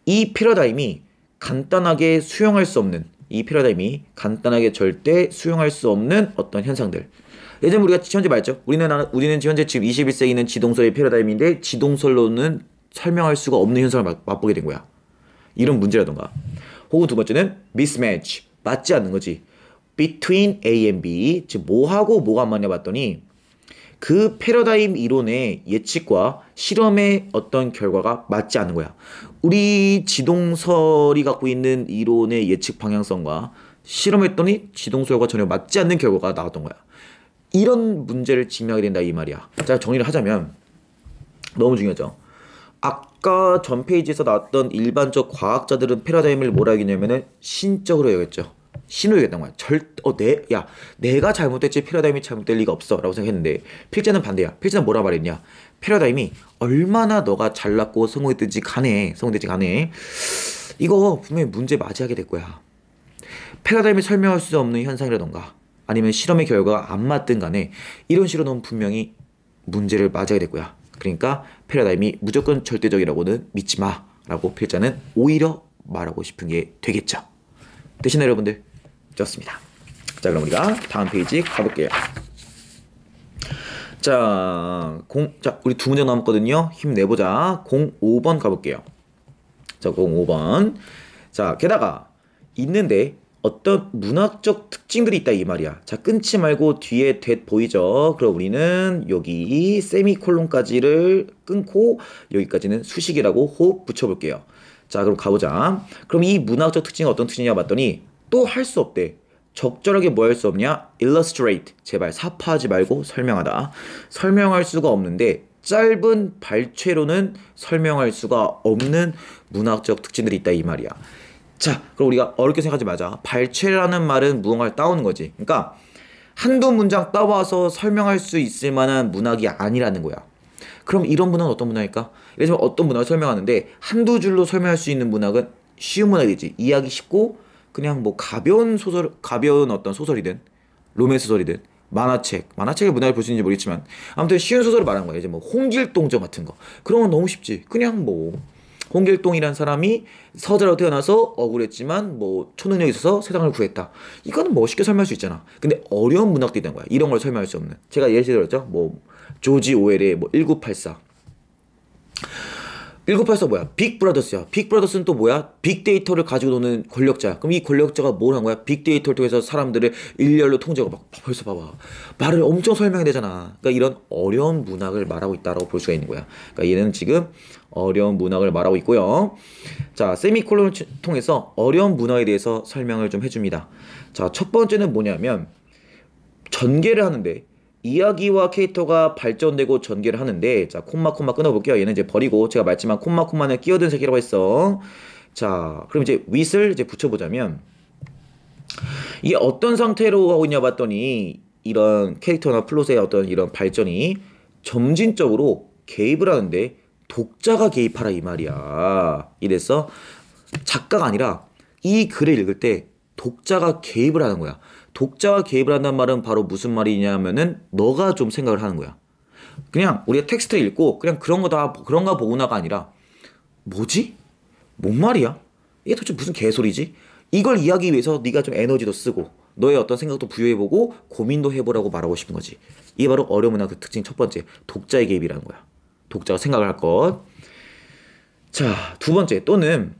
이 패러다임이 간단하게 수용할 수 없는 절대 수용할 수 없는 어떤 현상들. 예전 우리가 현재 말했죠. 우리는 현재 지금 21세기는 지동설의 패러다임인데 지동설로는 설명할 수가 없는 현상을 맛보게 된 거야. 이런 문제라던가. 혹은 두 번째는 mismatch, 맞지 않는 거지. between A and B, 즉 뭐하고 뭐가 안 맞냐 봤더니 그 패러다임 이론의 예측과 실험의 어떤 결과가 맞지 않는 거야. 우리 지동설이 갖고 있는 이론의 예측 방향성과 실험했더니 지동설과 전혀 맞지 않는 결과가 나왔던 거야. 이런 문제를 직면하게 된다 이 말이야. 자, 정리를 하자면 너무 중요하죠. 아까 전 페이지에서 나왔던 일반적 과학자들은 패러다임을 뭐라 하겠냐면은 신적으로 여겼죠. 신호였던 거야. 내가 잘못됐지 패러다임이 잘못될 리가 없어 라고 생각했는데 필자는 반대야. 필자는 뭐라 말했냐. 패러다임이 얼마나 너가 잘났고 성공했든지 간에 이거 분명히 문제 맞이하게 될 거야. 패러다임이 설명할 수 없는 현상이라던가 아니면 실험의 결과가 안 맞든 간에 이런 식으로 넌 분명히 문제를 맞이하게 될 거야. 그러니까 패러다임이 무조건 절대적이라고는 믿지 마 라고 필자는 오히려 말하고 싶은 게 되겠죠. 대신 여러분들 좋습니다. 자, 그럼 우리가 다음 페이지 가볼게요. 자, 우리 두 문제 남았거든요. 힘내보자. 05번 가볼게요. 자, 05번. 자, 게다가 있는데 어떤 문학적 특징들이 있다 이 말이야. 자, 끊지 말고 뒤에 that 보이죠? 그럼 우리는 여기 세미콜론까지를 끊고 여기까지는 수식이라고 호흡 붙여볼게요. 자, 그럼 가보자. 그럼 이 문학적 특징은 어떤 특징이냐 봤더니 또 할 수 없대. 적절하게 뭐 할 수 없냐? illustrate. 제발 사파하지 말고 설명하다. 설명할 수가 없는데 짧은 발췌로는 설명할 수가 없는 문학적 특징들이 있다 이 말이야. 자, 그럼 우리가 어렵게 생각하지 마자. 발췌라는 말은 무언가를 따오는 거지. 그러니까 한두 문장 따와서 설명할 수 있을 만한 문학이 아니라는 거야. 그럼 이런 문학은 어떤 문학일까? 예를 들면 어떤 문학을 설명하는데 한두 줄로 설명할 수 있는 문학은 쉬운 문학이지. 이해하기 쉽고 그냥 뭐 가벼운 어떤 소설이든 로맨스 소설이든 만화책을 문학을 볼 수 있는지 모르겠지만 아무튼 쉬운 소설을 말한 거야. 이제 뭐 홍길동전 같은 거. 그런 건 너무 쉽지. 그냥 뭐 홍길동이란 사람이 서자로 태어나서 억울했지만 뭐 초능력이 있어서 세상을 구했다. 이거는 뭐 쉽게 설명할 수 있잖아. 근데 어려운 문학도 있다는 거야. 이런 걸 설명할 수 없는. 제가 예를 들었죠. 뭐 조지 오웰의 뭐 1984. 1984 뭐야? 빅브라더스야. 빅브라더스는 또 뭐야? 빅데이터를 가지고 노는 권력자야. 그럼 이 권력자가 뭘 한 거야? 빅데이터를 통해서 사람들을 일렬로 통제하고 막 벌써 봐봐. 말을 엄청 설명해야 되잖아. 그러니까 이런 어려운 문학을 말하고 있다라고 볼 수가 있는 거야. 그러니까 얘는 지금 어려운 문학을 말하고 있고요. 자, 세미콜론을 통해서 어려운 문학에 대해서 설명을 좀 해줍니다. 자, 첫 번째는 뭐냐면 전개를 하는데 이야기와 캐릭터가 발전되고 전개를 하는데 자, 콤마 끊어볼게요. 얘는 이제 버리고 제가 말했지만 콤마는 끼어든 색이라고 했어. 자, 그럼 이제 with을 이제 붙여보자면 이게 어떤 상태로 하고 있냐 봤더니 이런 캐릭터나 플롯의 어떤 이런 발전이 점진적으로 개입을 하는데 독자가 개입하라 이 말이야. 이래서 작가가 아니라 이 글을 읽을 때 독자가 개입을 하는 거야. 독자가 개입을 한다는 말은 바로 무슨 말이냐면은 너가 좀 생각을 하는 거야. 그냥 우리가 텍스트를 읽고 그냥 그런가 보구나가 아니라 뭐지? 뭔 말이야? 이게 도대체 무슨 개소리지? 이걸 이해하기 위해서 네가 좀 에너지도 쓰고 너의 어떤 생각도 부여해보고 고민도 해보라고 말하고 싶은 거지. 이게 바로 어려운 문학 그 특징 첫 번째. 독자의 개입이라는 거야. 독자가 생각을 할 것. 자, 두 번째 또는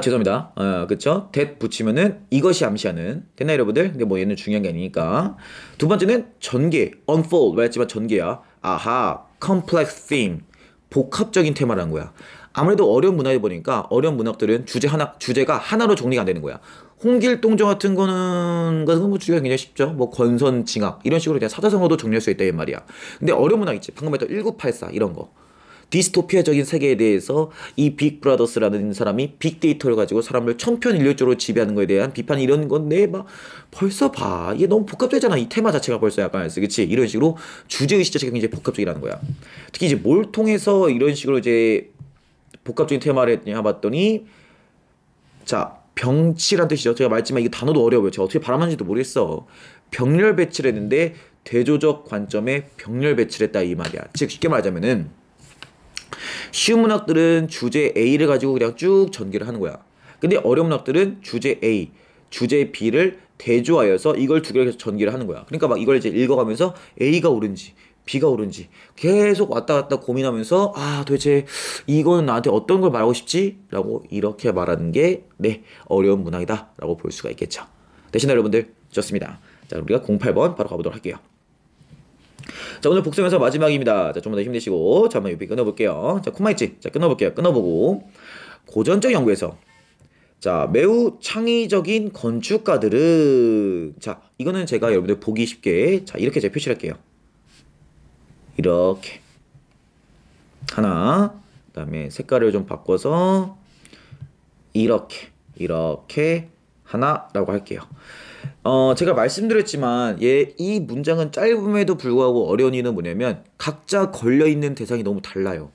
죄송합니다. 그쵸? that 붙이면은 이것이 암시하는. 됐나 여러분들? 근데 뭐 얘는 중요한 게 아니니까. 두 번째는 전개, unfold. 말했지만 전개야. 아하, complex theme. 복합적인 테마라는 거야. 아무래도 어려운 문학이다 보니까 어려운 문학들은 주제가 하나로 정리가 안 되는 거야. 홍길동전 같은 거는 뭐 주제가 굉장히 쉽죠. 뭐 권선징악 이런 식으로 그냥 사자성어도 정리할 수 있다 이 말이야. 근데 어려운 문학 있지. 방금 했던 1984 이런 거. 디스토피아적인 세계에 대해서 이 빅브라더스라는 사람이 빅데이터를 가지고 사람을 천편일률적으로 지배하는 거에 대한 비판 이런 건데 막 벌써 봐. 이게 너무 복합적이잖아. 이 테마 자체가 벌써 약간 그치? 이런 식으로 주제의식 자체가 굉장히 복합적이라는 거야. 특히 이제 뭘 통해서 이런 식으로 이제 복합적인 테마를 했냐 봤더니 자, 병치란 뜻이죠. 제가 말했지만 이게 단어도 어려워요. 제가 어떻게 발음하는지도 모르겠어. 병렬 배치를 했는데 대조적 관점에 병렬 배치를 했다 이 말이야. 즉 쉽게 말하자면은 쉬운 문학들은 주제 A를 가지고 그냥 쭉 전개를 하는 거야. 근데 어려운 문학들은 주제 A, 주제 B를 대조하여서 이걸 두 개를 계속 전개를 하는 거야. 그러니까 막 이걸 이제 읽어가면서 A가 옳은지 B가 옳은지 계속 왔다 갔다 고민하면서 도대체 이거는 나한테 어떤 걸 말하고 싶지? 라고 이렇게 말하는 게 어려운 문학이다 라고 볼 수가 있겠죠. 대신 여러분들 좋습니다. 자, 우리가 08번 바로 가보도록 할게요. 자, 오늘 복습에서 마지막입니다. 자, 좀만 더 힘내시고 자, 한번 여기 끊어볼게요. 자, 콤마 있지? 자, 끊어볼게요. 끊어보고 고전적 연구에서 자, 매우 창의적인 건축가들은 자, 이거는 제가 여러분들 보기 쉽게 자, 이렇게 제가 표시를 할게요. 이렇게 하나, 그 다음에 색깔을 좀 바꿔서 이렇게 하나라고 할게요. 제가 말씀드렸지만 이 문장은 짧음에도 불구하고 어려운 이유는 뭐냐면 각자 걸려있는 대상이 너무 달라요.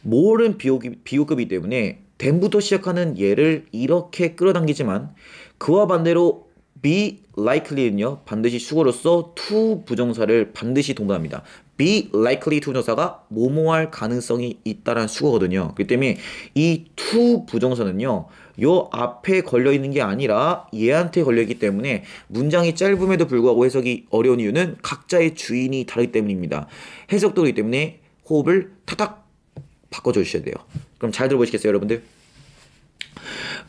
more는 비호급이기 때문에 then부터 시작하는 얘를 이렇게 끌어당기지만 그와 반대로 be likely는요 반드시 수거로서 to 부정사를 반드시 동반합니다. be likely to 부정사가 뭐뭐할 가능성이 있다라는 수거거든요. 그렇기 때문에 이 to 부정사는요 요 앞에 걸려있는 게 아니라 얘한테 걸려있기 때문에 문장이 짧음에도 불구하고 해석이 어려운 이유는 각자의 주인이 다르기 때문입니다. 해석도 그렇기 때문에 호흡을 탁탁 바꿔줘 주셔야 돼요. 그럼 잘 들어보시겠어요 여러분들?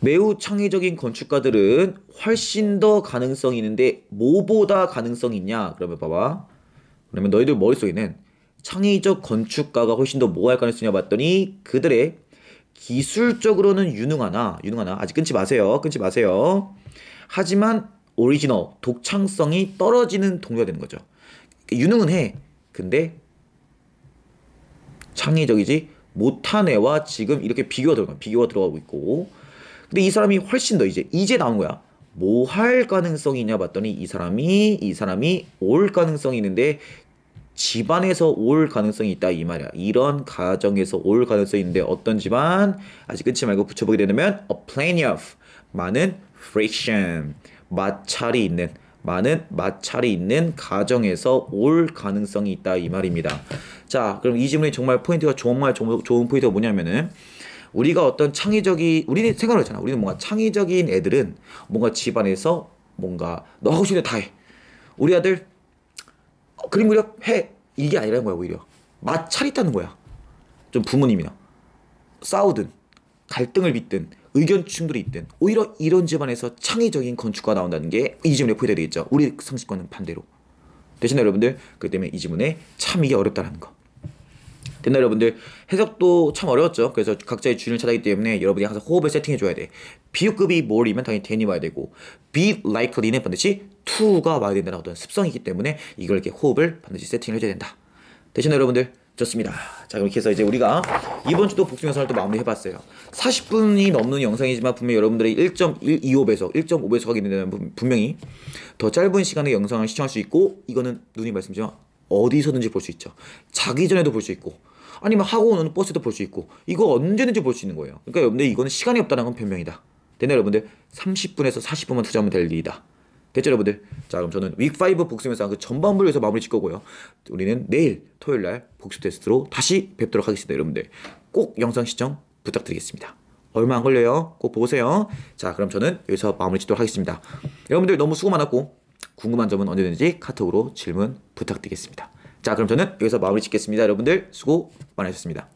매우 창의적인 건축가들은 훨씬 더 가능성이 있는데 뭐보다 가능성이 있냐? 그러면 봐봐. 그러면 너희들 머릿속에는 창의적 건축가가 훨씬 더 뭐 할 가능성이냐 봤더니 그들의 기술적으로는 유능하나 아직 끊지 마세요. 하지만 오리지널 독창성이 떨어지는 동료가 되는 거죠. 유능은 해. 근데 창의적이지 못한 애와 지금 이렇게 비교가 들어가고 있고 근데 이 사람이 훨씬 더 이제 나온 거야. 뭐 할 가능성이 있냐 봤더니 이 사람이 올 가능성이 있는데 집안에서 올 가능성이 있다 이 말이야. 이런 가정에서 올 가능성이 있는데 어떤 집안? 아직 끊지 말고 붙여보게 되면 a plenty of 많은 friction 많은 마찰이 있는 가정에서 올 가능성이 있다 이 말입니다. 자, 그럼 이 질문이 정말 좋은 포인트가 뭐냐면은 우리가 어떤 우리는 생각을 했잖아. 우리는 뭔가 창의적인 애들은 뭔가 집안에서 뭔가 너 하고 싶은 데 다 해. 우리 아들 그림 그려 해. 이게 아니라는 거야 오히려. 마찰이 있다는 거야. 좀 부모님이나 싸우든 갈등을 빚든 의견 충돌이 있든 오히려 이런 집안에서 창의적인 건축가가 나온다는 게 이 질문에 포인트가 되겠죠. 우리 상식과는 반대로. 되시나요 여러분들? 그렇기 때문에 이 질문에 참 이게 어렵다는 거. 됐나요 여러분들? 해석도 참 어려웠죠. 그래서 각자의 주인을 찾아기 때문에 여러분이 항상 호흡을 세팅해줘야 돼. 비유급이 more이면 당연히 then이 와야 되고 be likely는 반드시 to가 와야 된다는 어떤 습성이기 때문에 이걸 이렇게 호흡을 반드시 세팅을 해줘야 된다. 되시나요 여러분들? 좋습니다. 자 그렇게 해서 이제 우리가 이번 주도 복습 영상을 또 마무리해봤어요. 40분이 넘는 영상이지만 분명히 여러분들이 1.25배속, 1.5배속 하게 된다면 분명히 더 짧은 시간에 영상을 시청할 수 있고 이거는 누님 말씀이지만 어디서든지 볼 수 있죠. 자기 전에도 볼 수 있고 아니면 학원 오는 버스도 볼 수 있고 이거 언제든지 볼 수 있는 거예요. 그러니까 여러분들 이거는 시간이 없다는 건 변명이다. 됐나요 여러분들? 30분에서 40분만 투자하면 될 일이다. 됐죠 여러분들? 자 그럼 저는 윅5 복습 영상 그 전반부를 위해서 마무리 짓 거고요. 우리는 내일 토요일날 복습 테스트로 다시 뵙도록 하겠습니다. 여러분들 꼭 영상 시청 부탁드리겠습니다. 얼마 안 걸려요. 꼭 보세요. 자 그럼 저는 여기서 마무리 짓도록 하겠습니다. 여러분들 너무 수고 많았고 궁금한 점은 언제든지 카톡으로 질문 부탁드리겠습니다. 자 그럼 저는 여기서 마무리 짓겠습니다. 여러분들 수고 많으셨습니다.